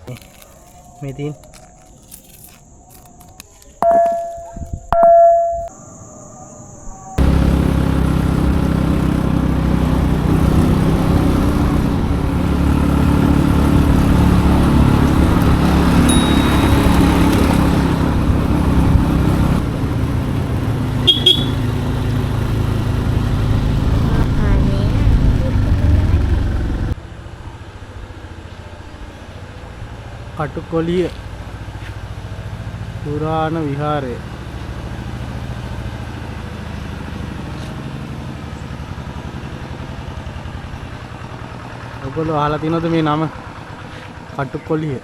මේ තියෙන කටුකොලිය පුරාණ විහාරය. ඔයගොල්ලෝ අහලා තියෙනවද මේ නම? කටුකොලිය.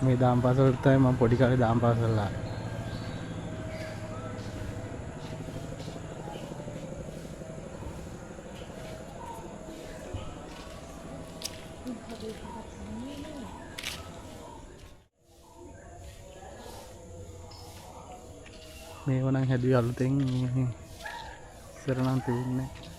මේ දාම් පාසලට තමයි මම පොඩි කාලේ දාම් පාසල ආවේ. මේව නම් හැදුවේ අලුතෙන් ඉස්සර නම් තිබුණේ නැහැ.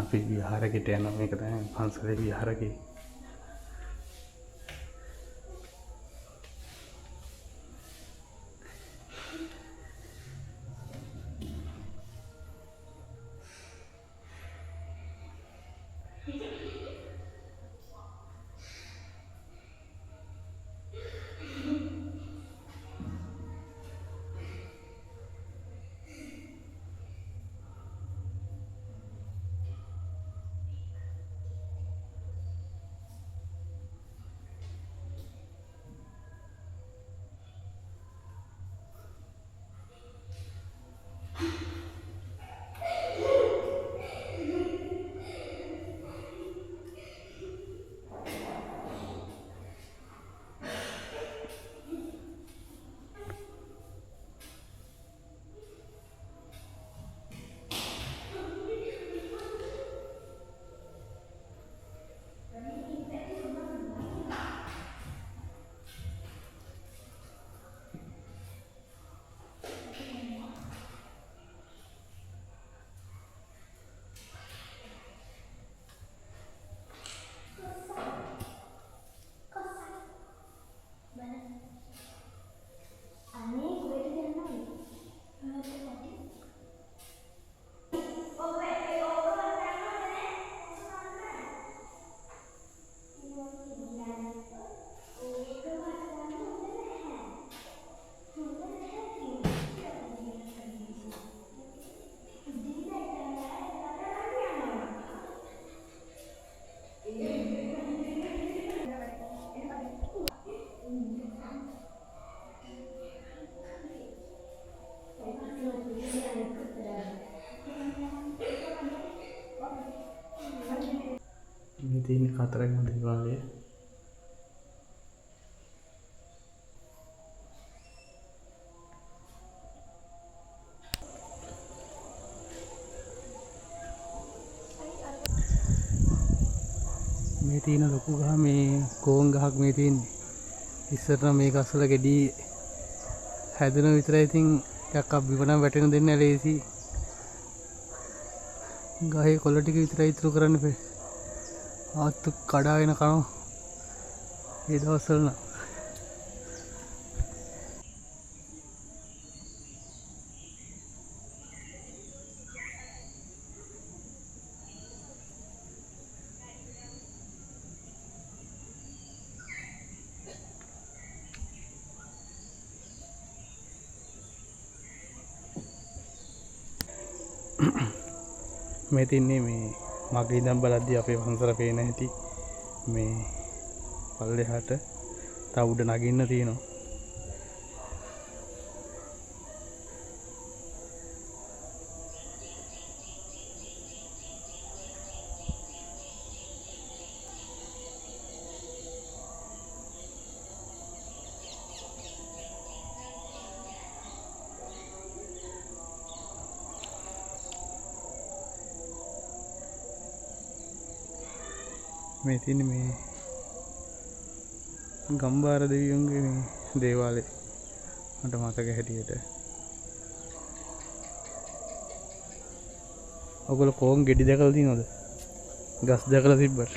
අපි විහාරෙකට යනවා. මේක තමයි පන්සලේ විහාරකේ. මේ තියෙන කතරගම දේවාලය. මේ තියෙන ලොකු ගහ මේ කෝන් ගහක් මේ තියෙන්නේ. ඉස්සර නම් මේක අසල ගෙඩි හැදෙන විතරයි. ඉතින් ටිකක් බිවනම් වැටෙන දෙන්න ලේසි. ගහේ කොළ ටික විතරයි ඉතුරු කරන්න බෑ. ආත්තු කඩාගෙන කනවා ඒ දවස්වල නම්. මේ තින්නේ මේ මගේ ඉඳන් බලද්දී අපේ පන්සල පේන හැටි මේ පල්ලෙහාට තව උඩ නගින්න තියෙනවා. මේ තියෙන්නේ මේ ගම්බාර දෙවියන්ගේ මේ දේවාලය මට මතක හැටියට. ඔයගොල්ලෝ කෝන් ගෙඩි දැකලා තියෙනවද? ගස් දැකලා තිබ්බට.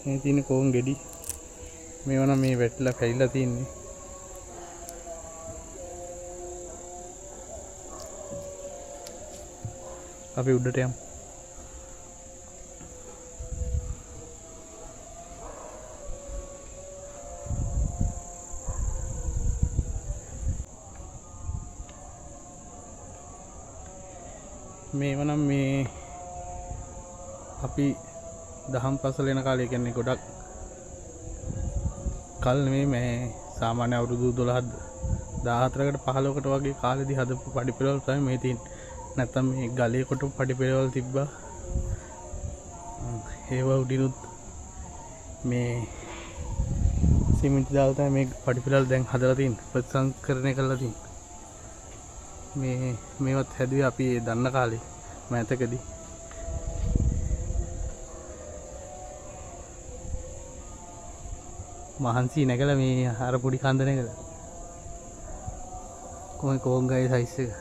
මේ තියෙන කෝන් ගෙඩි මේවා නම් මේ වැටලා කැයිලා තින්නේ. අපි උඩට යමු. මේව නම් මේ අපි දහම් පාසල යන කාලේ කියන්නේ ගොඩක් කල් නෙමෙයි. මේ සාමාන්‍ය අවුරුදු 12 14කට 15කට වගේ කාලෙදී හදපු පඩිපෙළවල් තමයි මේ තියෙන්නේ. නැත්තම් මේ ගලේ කොටු පඩිපෙළවල් තිබ්බා. ඒව උඩිනුත් මේ සිමෙන්ති දාලා තමයි මේ පඩිපෙළවල් දැන් හදලා තියෙන්නේ. ප්‍රතිසංස්කරණය කරලා තියෙන්නේ. මේවත් හැදුවේ අපි දන්න කාලේ මෑතකදී. මහන්සි නැගලා මේ අර පොඩි කන්ද නැගලා කොහේ කෝන් ගායේ සයිස් එක.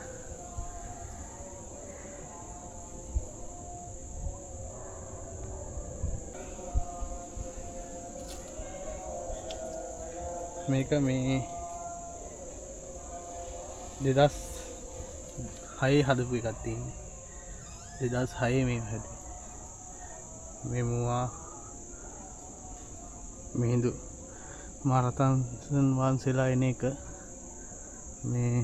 මේක මේ 2006 හදපු එකක් තියෙන්නේ. 2006 මේ හැදුවේ. මේ මුවා මිහිඳු මහරහතන් වහන්සේලා එන එක මේ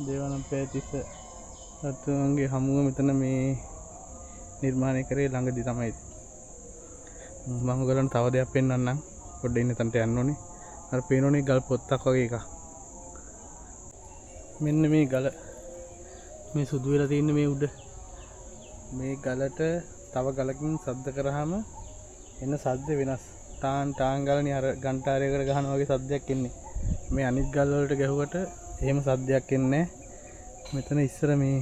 දේවානම්පියතිස්ස රජුන්ගේ හමුව මෙතන මේ නිර්මාණය කරේ ළඟදී තමයි. මම ඔයගලන්ට තව දෙයක් පෙන්වන්නම්. පොඩ්ඩක් ඉන්න තැනට යන්න ඕනේ. අර පේනෝනේ ගල් පොත්තක් වගේ එකක්. මෙන්න මේ ගල මේ සුදු වෙලා තියෙන මේ උඩ මේ ගලට තව ගලකින් සද්ද කරාම එන සද්ද වෙනස්. ටාන් ටාන් ගලනේ අර ගන්ටාරයකට ගහනවා වගේ සද්දයක් එන්නේ. මේ අනිත් ගල් වලට ගැහුවට එහෙම සද්දයක් එන්නේ නැහැ. මෙතන ඉස්සර මේ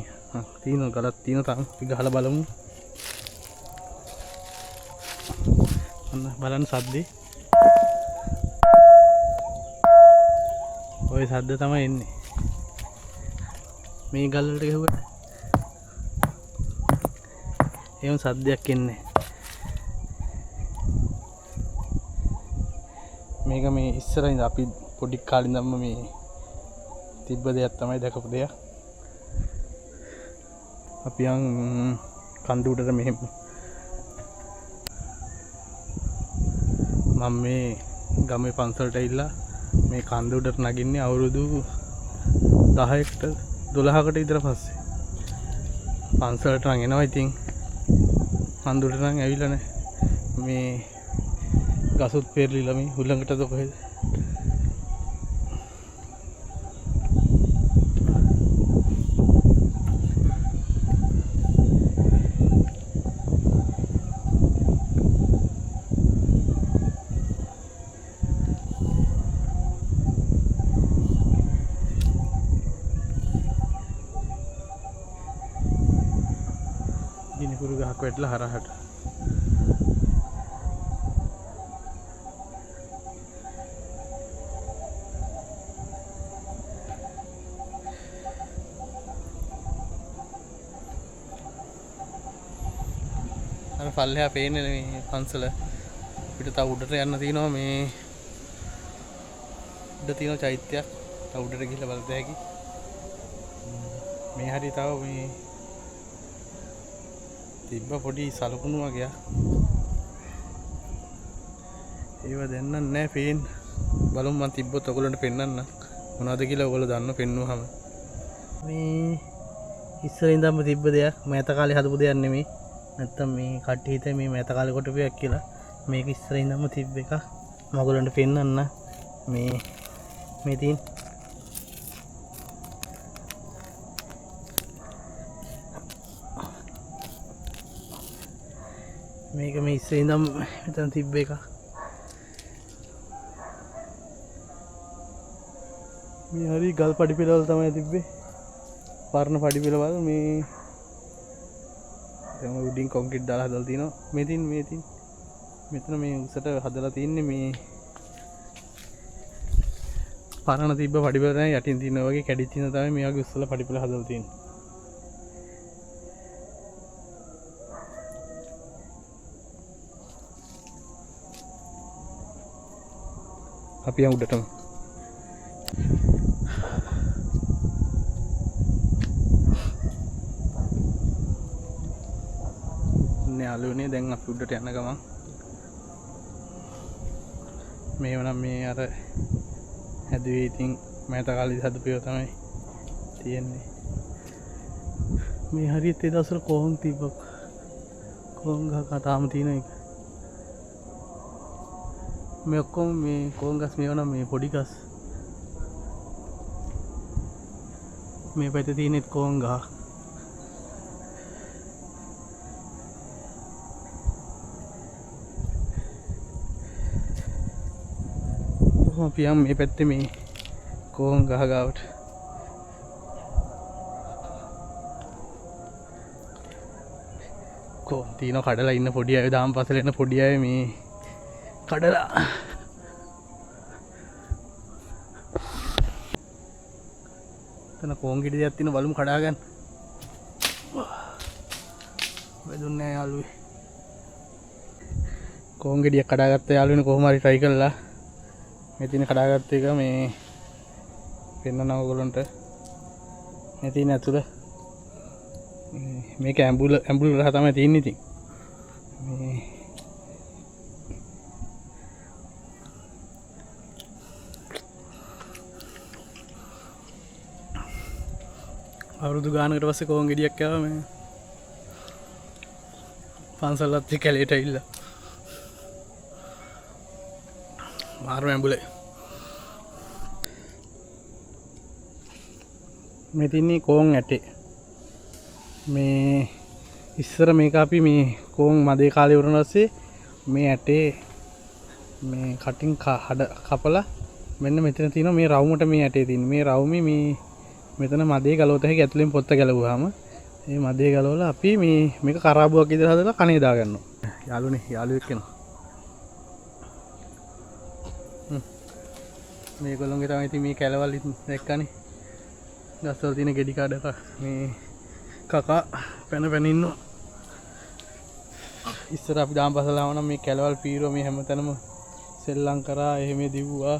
තියෙන ගලක් තියෙන තරම් අපි ගහලා බලමු. අන්න බලන්න සද්දේ. ඔය සද්ද තමයි එන්නේ. මේ ගල් වලට ගැහුවට එහෙම සද්දයක් එන්නේ. මේක මේ ඉස්සරින් අපි පොඩි කාලේ ඉඳන්ම මේ තිබ්බ දෙයක් තමයි, දැකපු දෙයක්. අපි යන් කන්දුඩට මෙහෙම මම මේ ගමේ පන්සලට ඇවිල්ලා මේ කන්දුඩට නගින්නේ අවුරුදු 10කට 12කට විතර පස්සේ. පන්සලට නම් එනවා. ඉතින් කන්දුඩට නම් ඇවිල්ලා නැහැ. මේ ගසුත් පෙරලිලා මේ හුලඟටද කොහෙද ගිනිකුරු ගහක් වැටලා හරහට. අර පල්ලෙහා පේන්නේ මේ පන්සල. පිට තව උඩට යන්න තියෙනවා මේ උඩ තියෙන චෛත්‍යයක්. තව උඩට ගිහිල්ලා බලත හැකි. මේ හරි තව මේ තිබ්බ පොඩි සලකුණු වගේ. ඒව දැන් නැහැ පේන්න. බලමු මම තිබ්බොත් ඔයගොල්ලන්ට පෙන්නන්න. මොනවද කියලා ඔයගොල්ලෝ දන්නව පෙන්නුවාම. මේ ඉස්සර ඉඳන්ම තිබ්බ දෙයක්. මෑත කාලේ හදපු දෙයක් නෙමෙයි. නැත්තම් මේ කට්ටිය හිතේ මේ මෑත කාලේ කොටපු එකක් කියලා. මේක ඉස්සර ඉඳන්ම තිබ්බ එකක්. මම ඔයගොල්ලන්ට පෙන්නන්න. මේ තියෙන මේක මේ ඉස්සර ඉඳන් මෙතන තිබ්බ එක. මේ හරි ගල් පඩි පෙළවල් තමයි තිබ්බේ. පරණ පඩි පෙළවල් මේ දැන් උඩින් කොන්ක්‍රීට් දාලා හදලා තිනවා. මේ තියෙන මෙතන මේ උසට හදලා තින්නේ මේ පරණ තිබ්බ පඩි පෙළ තමයි යටින් තියෙන වගේ කැඩිච්ච ඉන්න තමයි මේ වගේ උස්සලා පඩි පෙළ හදලා තියෙන්නේ. අපි යමු උඩටම. යාළුවනේ දැන් අපි උඩට යන ගමන් මේව නම් මේ අර හැදුවේ ඉතින් මෑත කාලේ හදපු ඒවා තමයි තියෙන්නේ. මේ හරියට ඒ දවස්වල කොහොම තිබ්බ කොහොම ගහ තාම තියෙන එක. මේ ඔක්කොම මේ කොහොම ගස් මේව නම් මේ පොඩි ගස්. මේ පැත්තේ තියෙනෙත් කොහොම ගහ. අපි යම් මේ පැත්තේ මේ කොහොම ගහ ගාවට. කොහොම තියෙන කඩලා ඉන්න පොඩි අය දාම් පස්සල එන පොඩි අය මේ කඩලා තන කොංගිඩි දෙයක් තියෙන බලමු කඩා ගන්න. වැදුන්නේ නැහැ යාළුවේ. කොංගිඩියක් කඩාගත්ත යාළුවනේ කොහොම හරි try කළා. මේ තියෙන කඩාගත්ත එක මේ පෙන්නනවා ඔයගොල්ලන්ට. මේ තියෙන ඇතුළ මේක ඇඹුල් රහ තමයි තියෙන්නේ ඉතින්. මේ අවුරුදු ගානකට පස්සේ කොහොම ගෙඩියක් ආවා මේ පන්සලත් එක්ක කැලේට ඇවිල්ලා. මාරු ඇඹුලේ. මේ තින්නේ කෝන් ඇටේ. මේ ඉස්සර මේක අපි මේ කෝන් මදේ කාලේ වුණා පස්සේ මේ ඇටේ මේ කටින් කපලා මෙන්න මෙතන තියෙනවා මේ රවුමට මේ ඇටේ තියෙන. මේ රවුමේ මේ මෙතන මදේ ගලවත හැකි ඇතුලෙන් පොත්ත ගැලවුවාම මේ මදේ ගලවලා අපි මේක කරාබුවක් විදිහට හදලා කනේ දා ගන්නවා. යාළුවනේ යාළුවෙක් කෙනා. මේගොල්ලෝගේ තමයි ඉතින් මේ කැලවල් දැක්කනේ. ගස්වල තියෙන ගෙඩි කඩක මේ කකා පැන ඉන්නවා. ඉස්සර අපි දාම්පසල ආවනම් මේ කැලවල් පීරුව මේ හැමතැනම සෙල්ලම් කරා එහෙම දිව්වා.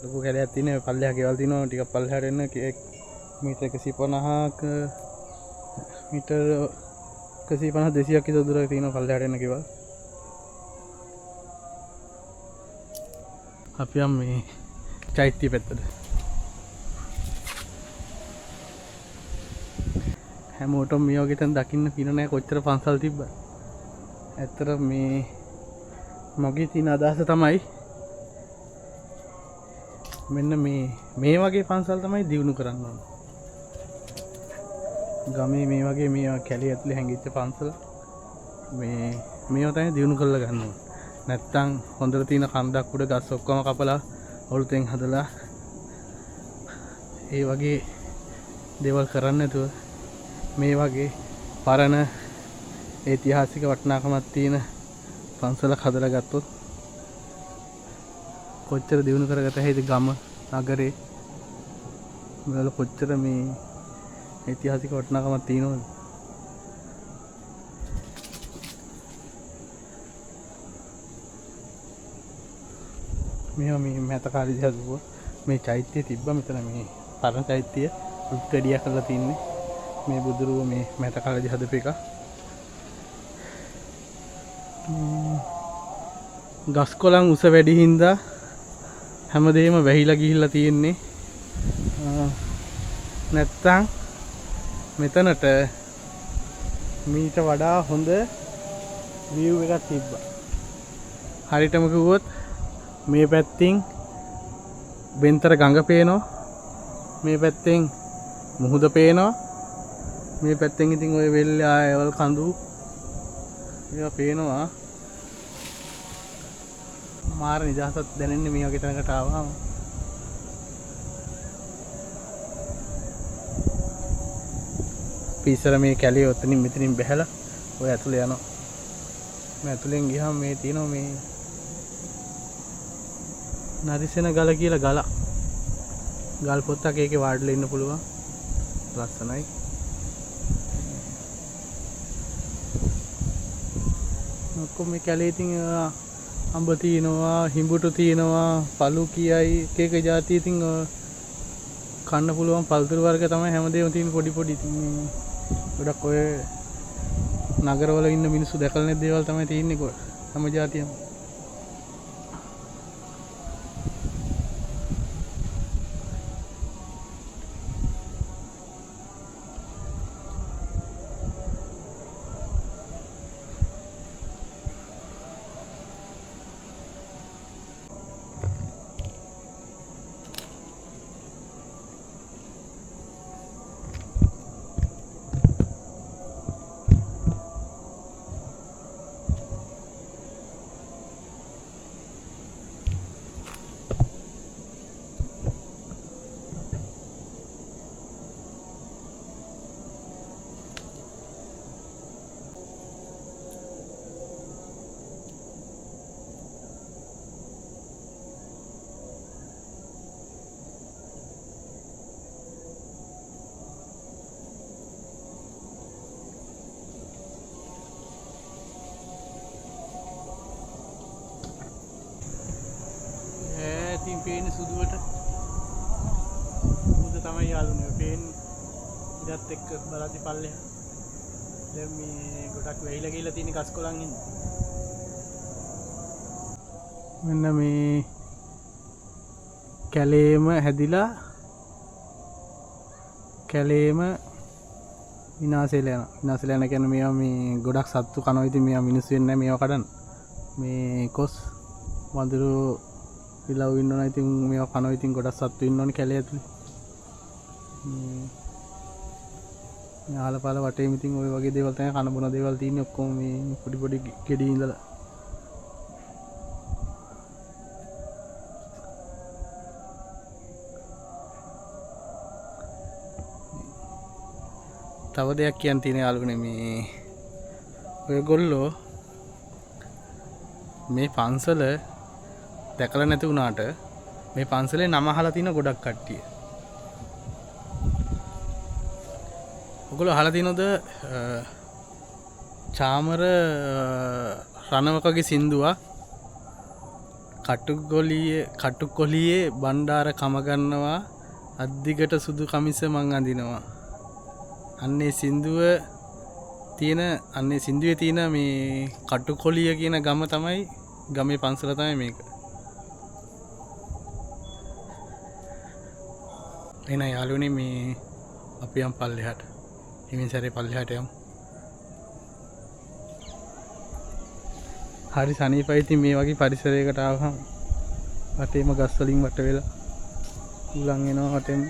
ලොකු කැලයක් තියෙන පල්ලෙහා ගෙවල් තියෙනවා ටිකක් පල්ලෙහාට එන්න මීටර් 150ක මීටර් 150 200ක් විතර දුරක තියෙනවා පල්ලෙහාට එන්න ගෙවල්. අපි යම් මේ චෛත්‍ය පැත්තට. හැමෝටම මේ වගේ තැන් දකින්න පින නැහැ කොච්චර පන්සල් තිබ්බත්. ඇත්තට මේ මගේ තියෙන අදහස තමයි මෙන්න මේ වගේ පන්සල් තමයි දියුණු කරන්න ඕන. ගමේ මේ වගේ මේ කැලේ ඇතුලේ හැංගිච්ච පන්සල මේව තමයි දියුණු කරලා ගන්න ඕන. නැත්තම් හොඳට තියෙන කන්දක් උඩ ගස් ඔක්කොම කපලා ඔලුතෙන් හදලා ඒ වගේ දේවල් කරන්න නැතුව මේ වගේ පරණ ඓතිහාසික වටිනාකමක් තියෙන පන්සලක් හදලා ගත්තොත් කොච්චර දියුණු කරගත හැකිද ගම නගරේ මේවල කොච්චර මේ ඓතිහාසික වටිනාකමක් තියෙනවද මේ මෑත කාලේ හදුවා මේ චෛත්‍යය තිබ්බා මෙතන මේ පරණ චෛත්‍යය උත්කඩියා කරලා තින්නේ මේ බුදුරුව මේ මෑත කාලේ හදපු එක ගස් කොළන් උස වැඩි හින්දා හැමදේම වැහිලා ගිහිල්ලා තියෙන්නේ නැත්තම් මෙතනට මීට වඩා හොඳ view එකක් තිබ්බා හරියටම කිව්වොත් මේ පැත්තෙන් බෙන්තර ගඟ පේනවා මේ පැත්තෙන් මුහුද පේනවා මේ පැත්තෙන් ඉතින් ඔය වෙල් ආයවල් කඳු ඒවා පේනවා මාර නිදහසක් දැනෙන්නේ මේ වගේ තැනකට ආවම පිස්සර මේ කැලේ ඔතනින් මෙතනින් බැහැලා ඔය ඇතුලේ යනවා මේ ඇතුලෙන් ගියාම මේ තියෙනවා මේ නරිසෙන ගල කියලා ගල් පොත්තක් ඒකේ වාඩිලා ඉන්න පුළුවන් ලස්සනයි ඔක්කොම මේ කැලේ ඉතින් අඹ තියෙනවා හිඹුටු තියෙනවා පළු කියයි එක එක જાති ඉතින් කන්න පුළුවන් පළතුරු වර්ග තමයි හැමදේම තියෙන පොඩි ඉතින් ගොඩක් ඔය නගරවල ඉන්න මිනිස්සු දැකලා නැති දේවල් තමයි තියෙන්නේ හැම જાතියම ඉතින් පේන්නේ සුදුවට මුද තමයි යාළුවනේ පේන්නේ ඉදත් එක්ක බලද්දි පල්ලෙහා දැන් මේ ගොඩක් වෙයිලා ගිහලා තියෙන ගස් කොළන් ඉන්නේ මෙන්න මේ කැලේම හැදිලා කැලේම විනාශ වෙලා යන කියන්නේ මේවා මේ ගොඩක් සත්තු කනවා ඉතින් මේවා මිනිස්සු වෙන්නේ නැහැ මේවා කඩන්න මේ කොස් වඳුරු ඉලව් ඉන්නවනේ ඉතින් මේවා කනවා ඉතින් ගොඩක් සත්තු ඉන්නවනේ කැලේ ඇතුලේ මේ ආලපාල වටේම ඉතින් ওই වගේ දේවල් තමයි කන බොන දේවල් තියෙන්නේ ඔක්කොම මේ පොඩි ගෙඩි ඉඳලා තව දෙයක් කියන්න තියෙන යාළුවනේ මේ ඔයගොල්ලෝ මේ පන්සල දැකලා නැති වුණාට මේ පන්සලේ නම අහලා තියෙන ගොඩක් කට්ටිය. ඔයගොල්ලෝ අහලා තියෙනවද චාමර රණවකගේ සින්දුවක් කටුකොලියේ බණ්ඩාර කම ගන්නවා අද්දිගට සුදු කමිස මං අඳිනවා. අන්නේ සින්දුවේ තියෙන මේ කටුකොලිය කියන ගම තමයි ගමේ පන්සල තමයි මේක. එන යාළුවනේ මේ අපි යම් පල්ලෙහාට හිමින් සැරේ පල්ලෙහාට යමු. හරි සනීපයි ඉතින් මේ වගේ පරිසරයකට ආවම වටේම ගස් වලින් වට වෙලා උලන් එනවා වටෙන්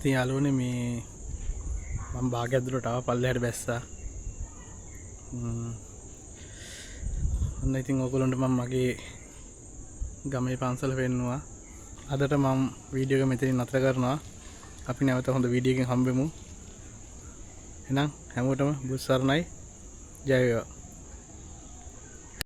ඉතින් යාළුවනේ මේ මම භාගයක් දුරට ආව පල්ලෙහාට බැස්සා. ඔන්න ඉතින් ඔයගොල්ලන්ට මම මගේ ගමේ පන්සල පෙන්නුවා. අදට මම වීඩියෝ එක මෙතනින් නතර කරනවා. අපි නැවත හොඳ වීඩියෝ එකකින් හම්බෙමු. එහෙනම් හැමෝටම බුත් සරණයි. ජය වේවා.